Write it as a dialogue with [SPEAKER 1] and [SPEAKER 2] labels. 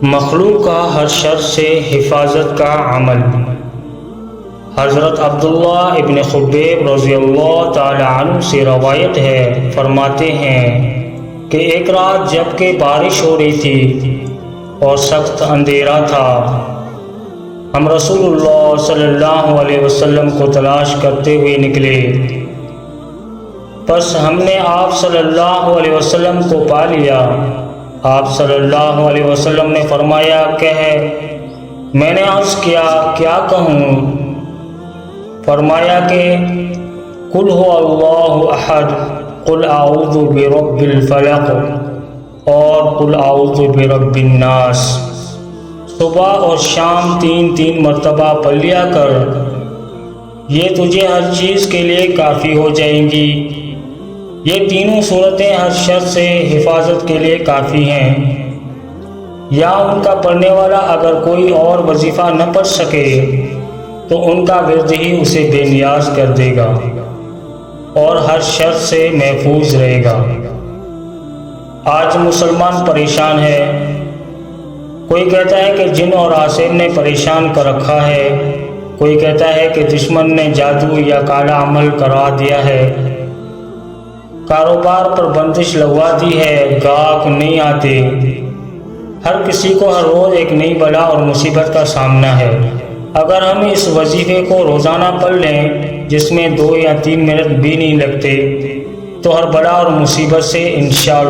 [SPEAKER 1] مخلوق کا ہر شر سے حفاظت کا عمل۔ حضرت عبداللہ ابن خبیب رضی اللہ تعالی عنہ سے روایت ہے، فرماتے ہیں کہ ایک رات جب کہ بارش ہو رہی تھی اور سخت اندھیرا تھا، ہم رسول اللہ صلی اللہ علیہ وسلم کو تلاش کرتے ہوئے نکلے۔ پس ہم نے آپ صلی اللہ علیہ وسلم کو پا لیا۔ آپ صلی اللہ علیہ وسلم نے فرمایا، کہے۔ میں نے عرض کیا، کیا کہوں؟ فرمایا کہ قل هو اللہ احد، قل اعوذ برب الفلق اور قل اعوذ برب الناس۔ صبح اور شام تین مرتبہ پڑھ لیا کر، یہ تجھے ہر چیز کے لیے کافی ہو جائیں گی۔ یہ تینوں صورتیں ہر شر سے حفاظت کے لیے کافی ہیں، یا ان کا پڑھنے والا اگر کوئی اور وظیفہ نہ پڑھ سکے تو ان کا ورد ہی اسے بے نیاز کر دے گا اور ہر شر سے محفوظ رہے گا۔ آج مسلمان پریشان ہے۔ کوئی کہتا ہے کہ جن اور عاصم نے پریشان کر رکھا ہے، کوئی کہتا ہے کہ دشمن نے جادو یا کالا عمل کروا دیا ہے، کاروبار پر بندش لگوا دی ہے، گاہک نہیں آتے۔ ہر کسی کو ہر روز ایک نئی بلا اور مصیبت کا سامنا ہے۔ اگر ہم اس وظیفے کو روزانہ پڑھ لیں، جس میں 2 یا 3 منٹ بھی نہیں لگتے، تو ہر بلا اور مصیبت سے انشاءاللہ